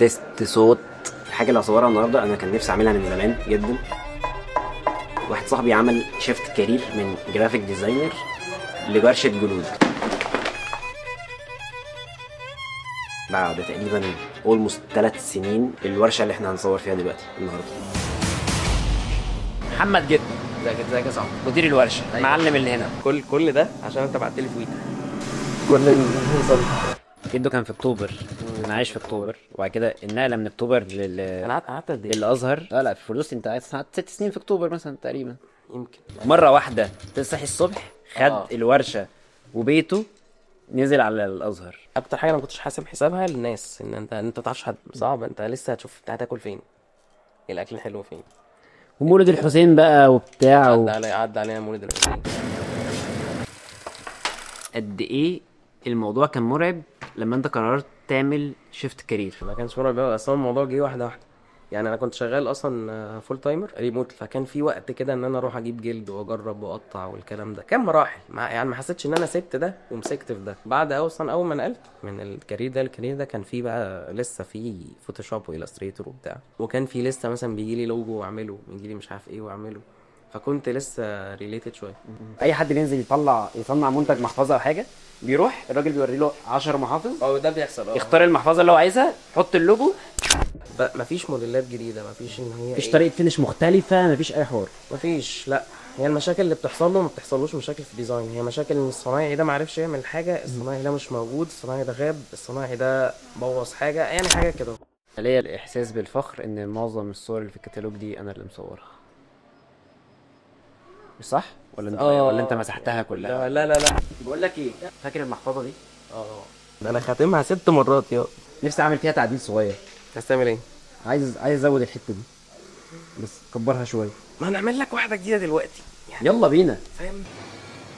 تيست صوت. الحاجه اللي هصورها النهارده انا كان نفسي اعملها من زمان جدا. واحد صاحبي عمل شيفت كارير من جرافيك ديزاينر لورشه جلود بعد تقريبا اولموست 3 سنين. الورشه اللي احنا هنصور فيها دلوقتي النهارده. محمد جد ازيك يا صاحبي، مدير الورشه. أيوة. معلم اللي هنا. كل ده عشان انت بعت لي تويت. جده كان في اكتوبر، انا عايش في اكتوبر، وبعد كده النقله من اكتوبر انا قعدت قد ايه؟ للازهر. لا في فردوس انت قاعد 6 سنين في اكتوبر مثلا تقريبا. يمكن مره واحده تصحي الصبح خد الورشه وبيته نزل على الازهر. اكتر حاجه انا ما كنتش حاسب حسابها للناس ان انت ما تعرفش حد صعب. انت لسه هتشوف انت هتاكل فين، ايه الاكل الحلو فين، ومولد الحسين بقى وبتاع عدى علينا مولد الحسين. قد ايه الموضوع كان مرعب لما انت قررت تعمل شيفت كارير؟ ما كانش مرعب قوي اصلا، الموضوع جه واحده واحده. يعني انا كنت شغال اصلا فول تايمر ريموت، فكان في وقت كده ان انا اروح اجيب جلد واجرب واقطع والكلام ده. كان مراحل يعني ما حسيتش ان انا سبت ده ومسكت في ده. بعد اصلا اول ما نقلت من الكارير ده كان في بقى لسه في فوتوشوب والستريتور وبتاع، وكان في لسه مثلا بيجي لي لوجو واعمله، بيجي لي مش عارف ايه واعمله، فكنت لسه ريليتد شويه. اي حد بينزل يصنع منتج محفظه او حاجه، بيروح الراجل بيوري له 10 محافظ، ده بيحصل. يختار المحفظه اللي هو عايزها، يحط اللوجو. مفيش موديلات جديده، مفيش ان هي مفيش طريقه فينش مختلفه، مفيش اي حوار، مفيش. لا، هي المشاكل اللي بتحصل له ما بتحصلوش مشاكل في الديزاين، هي مشاكل ان الصنايعي ده ما عرفش يعمل حاجه، الصنايعي ده مش موجود، الصنايعي ده غاب، الصنايعي ده بوظ حاجه، يعني حاجه كده. ليا الاحساس بالفخر ان معظم الصور اللي في الكتالوج دي انا اللي مصورها. مش صح ولا انت ولا انت مسحتها كلها؟ لا بقول لك ايه، فاكر المحفظه دي؟ ده انا خاتمها 6 مرات يا. نفسي اعمل فيها تعديل صغير. هتعمل ايه؟ عايز ازود الحته دي بس كبرها شويه. ما هنعمل لك واحده جديده دلوقتي يعني. يلا بينا. فاهم؟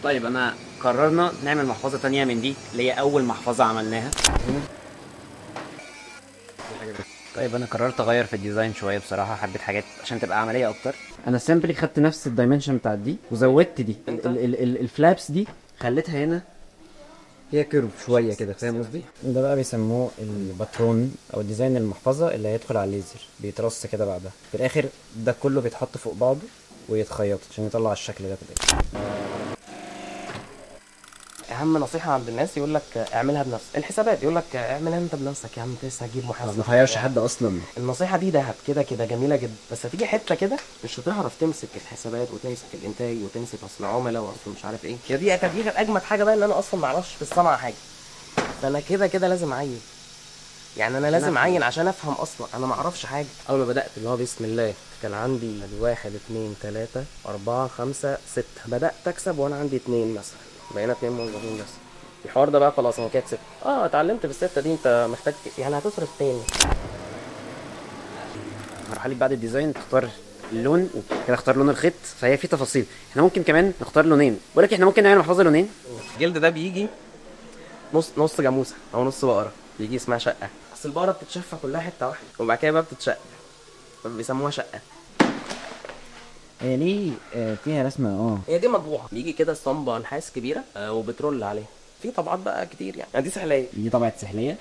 طيب انا قررنا نعمل محفظه تانية من دي اللي هي اول محفظه عملناها. طيب انا قررت اغير في الديزاين شويه بصراحه، حبيت حاجات عشان تبقى عمليه اكتر. انا سامبلي خدت نفس الدايمنشن بتاعت دي وزودت دي الفلابس دي، خليتها هنا هي كيرف شويه كده، فاهم قصدي؟ ده بقى بيسموه الباترون او ديزاين المحفظه اللي هيدخل على الليزر، بيترص كده بعدها في الاخر. ده كله بيتحط فوق بعضه ويتخيط عشان يطلع الشكل ده في الاخر. اهم نصيحه عند الناس يقول لك اعملها بنفسك. الحسابات يقول لك اعملها انت بنفسك يا عم، انت لسه هتجيب محاسب؟ ما تغيرش حد اصلا. النصيحه دي دهب كده جميله جدا، بس هتيجي حته كده مش هتعرف تمسك الحسابات وتمسك الانتاج وتمسك اصل عملاء واصل مش عارف ايه. هي دي كانت اجمد حاجه بقى، ان انا اصلا ما اعرفش في الصنعه حاجه، فانا كده لازم اعين. يعني انا لازم اعين عشان افهم اصلا، انا ما اعرفش حاجه. اول ما بدات اللي هو بسم الله كان عندي 1 2 3 4 5 6، بدات اكسب وانا عندي 2 مثلا، بقينا 2 موظفين بس. الحوار ده بقى خلاص انا كده كسبت. اتعلمت بالستة دي. انت محتاج يعني هتصرف تاني. مرحله بعد الديزاين تختار اللون كده، اختار لون الخيط، فهي في تفاصيل. احنا ممكن كمان نختار لونين، بقول لك احنا ممكن نعمل محفظه لونين. الجلد ده بيجي نص جاموسه او نص بقره، بيجي اسمها شقه. اصل البقره بتتشفى كلها حته واحده وبعد كده بقى بتتشق، فبيسموها شقه. هي ليه فيها رسمه؟ هي دي مطبوعه، بيجي كده اسطمبه نحاس كبيره وبترول عليها. في طبعات بقى كتير يعني دي سحليه، دي طبعه سحليه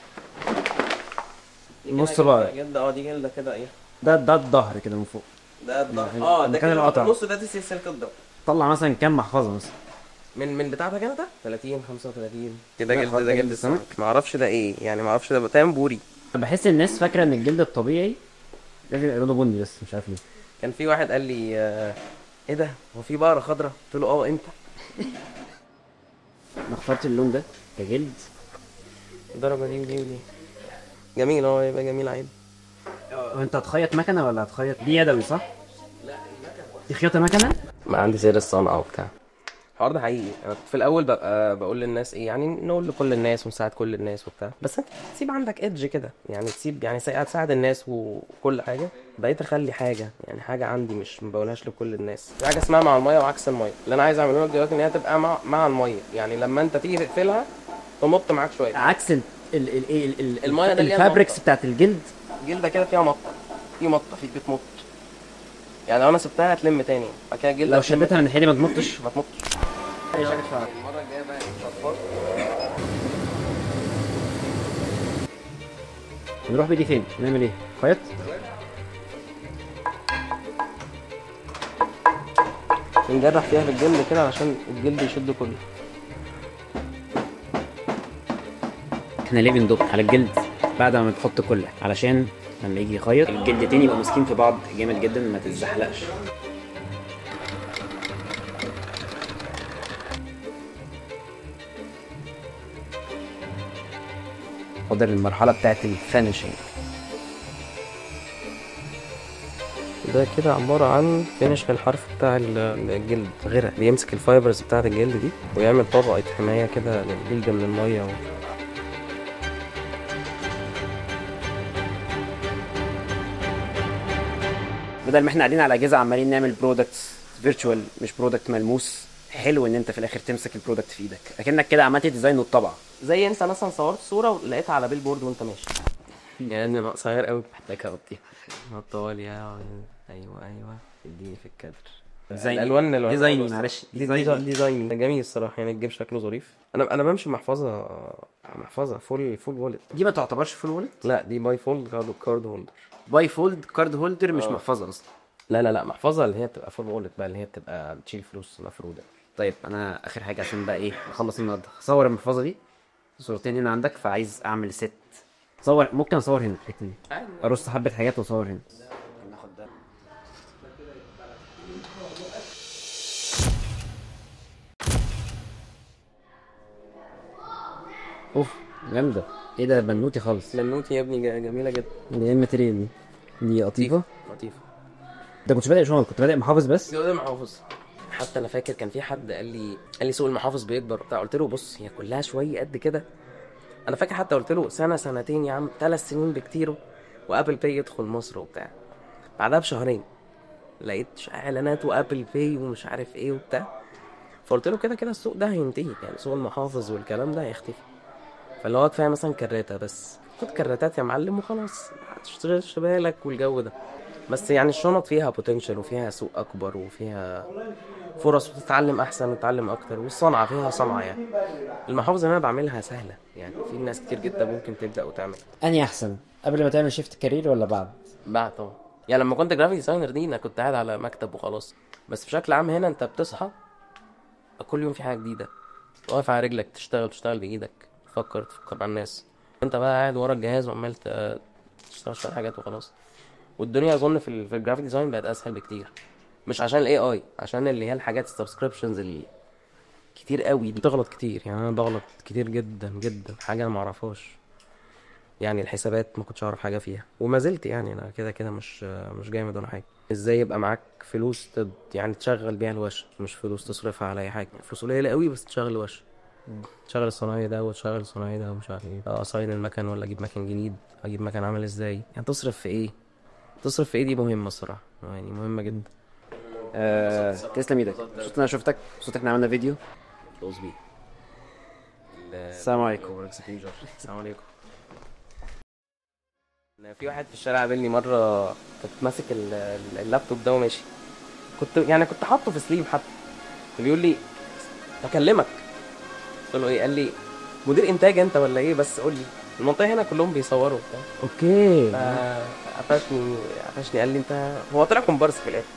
نص بقى جلد. دي جلده كده ايه، ده الظهر كده من فوق، ده الظهر. ده كان القطع النص ده دي سلسله الظهر. طلع مثلا كام محفظه مثلا من بتاعتك انت 30 35 كده جلد. ده جلد السمك، ما اعرفش ده ايه يعني، ما اعرفش ده بتاعم بوري. بحس الناس فاكره ان الجلد الطبيعي لازم يبقى لونه بني، بس مش عارف ليه. كان في واحد قال لي ايه ده، هو في بقره خضراء؟ قلت له امتى. انا اخترت اللون ده كجلد الدرجه دي ودي جميل. يبقى جميل عادي. وانت هتخيط مكنه ولا هتخيط دي يدوي صح؟ لا المكنه دي خياطه مكنه. ما عندي سير الصنعه وبتاع. الحوار ده حقيقي. انا في الاول ببقى بقول للناس ايه، يعني نقول لكل الناس ونساعد كل الناس وبتاع، بس انت تسيب عندك ايدج كده، يعني تسيب يعني تساعد الناس وكل حاجه. بقيت اخلي حاجه، يعني حاجه عندي مش بقولهاش لكل الناس. في حاجه اسمها مع الميه وعكس الميه. اللي انا عايز اعمله لك دلوقتي ان هي تبقى مع الميه، يعني لما انت تيجي تقفلها تمط معاك شويه، عكس الميه ده الفابريكس بتاعت الجلد. الجلده كده فيها مطه، في بتمط، يعني لو انا سبتها هتلم تاني. بعد كده الجلده لو شدتها من الحديد ما تمطش. اي شكل شعر. المره الجايه بقى نروح بدي فين؟ نعمل ايه؟ خيط؟ نجرح فيها بالجلد كده علشان الجلد يشد كله. احنا ليه بندق على الجلد بعد ما تحط كله؟ علشان لما يجي يخيط الجلدتين يبقوا ماسكين في بعض جامد جدا ما تتزحلقش. فاضل المرحله بتاعت الفينيشنج. ده كده عبارة عن فينش للحرف بتاع الجلد، غيرها بيمسك الفايبرز بتاعت الجلد دي ويعمل طبقة حماية كده للجلد من المية بدل ما احنا قاعدين على اجهزه عمالين نعمل برودكتس فيرتشوال مش برودكت ملموس، حلو ان انت في الاخر تمسك البرودكت في ايدك اكنك كده عملت ديزاين والطبعه. زي انت مثلا صورت صورة ولقيتها على بيل بورد وانت ماشي. يعني انا قصير قوي محتاج اغطيها. نطول يا ايوه اديني في الكادر. الالوان ديزايني معلش ديزاين جميل الصراحه، يعني الجيب شكله ظريف. انا بمشي محفظه فول وولت. دي ما تعتبرش فول وولت؟ لا دي باي فولد كارد هولدر. باي فولد كارد هولدر مش محفظه اصلا. لا محفظه اللي هي بتبقى فول وولت بقى، اللي هي بتبقى بتشيل فلوس مفروده. طيب انا اخر حاجه عشان بقى ايه اخلص النهارده، هصور المحفظه دي صورتين هنا عندك، فعايز اعمل ست. صور ممكن اصور هنا الحته دي، ارص حبه حاجات واصور هنا. اوف جامده. ايه ده بنوتي خالص. لنوتي يا ابني جميله جدا. دي ايه الماتيريال دي؟ دي قطيفه. لطيفه. انت كنتش بادئ شغل، كنت بادئ محافظ بس؟ ده محافظ. حتى انا فاكر كان في حد قال لي سوق المحافظ بيكبر وبتاع، قلت له بص هي كلها شويه قد كده. انا فاكر حتى قلت له سنه سنتين يا عم، 3 سنين بكتير وابل باي يدخل مصر وبتاع. بعدها بشهرين لقيت اعلانات وابل باي ومش عارف ايه وبتاع، فقلت له كده كده السوق ده هينتهي، يعني سوق المحافظ والكلام ده هيختفي. فاللي هو كفايه مثلا كراته بس، خد كراتات يا معلم وخلاص، ما تشتغلش بالك والجو ده. بس يعني الشنط فيها بوتنشال وفيها سوق اكبر وفيها فرص وتتعلم احسن وتتعلم اكتر، والصنعه فيها صنعه. يعني المحافظه اللي انا بعملها سهله، يعني في ناس كتير جدا ممكن تبدا وتعمل. اني احسن قبل ما تعمل شيفت كارير ولا بعد؟ بعد طبعا. يعني لما كنت جرافيك ديزاينر دي انا كنت قاعد على مكتب وخلاص، بس بشكل عام هنا انت بتصحى كل يوم في حاجه جديده، واقف على رجلك تشتغل بايدك، تفكر مع الناس. انت بقى قاعد ورا الجهاز وعمال تشتغل شويه حاجات وخلاص. والدنيا اظن في الجرافيك ديزاين بقت اسهل بكتير، مش عشان الاي اي، عشان اللي هي الحاجات السبسكريبشنز اللي كتير قوي بتغلط كتير. يعني انا بغلط كتير جدا جدا، حاجه انا ما اعرفهاش. يعني الحسابات ما كنتش اعرف حاجه فيها وما زلت، يعني انا كده مش جامد ولا حاجه. ازاي يبقى معاك فلوس يعني تشغل بيها الوش، مش فلوس تصرفها على اي حاجه. فلوس قليله قوي بس تشغل الوش، تشغل الصنايعي ده وتشغل الصنايعي ده ومش عارف ايه، اصين المكن ولا اجيب مكن جديد، اجيب مكن عامل ازاي، يعني تصرف في ايه دي مهمه الصراحه، يعني مهمه جدا. تسلم ايدك، مبسوط ان انا شفتك، مبسوط ان عملنا فيديو. لوز بي. السلام عليكم. السلام عليكم. في واحد في الشارع قابلني مره، كنت ماسك اللابتوب ده وماشي، كنت حاطه في سليم حتى، بيقول لي بكلمك. قلت له ايه؟ قال لي مدير انتاج انت ولا ايه؟ بس قول لي، المنطقه هنا كلهم بيصوروا وبتاع. اوكي. قفشني قال لي انت، هو طلع كومبارس في الاخر.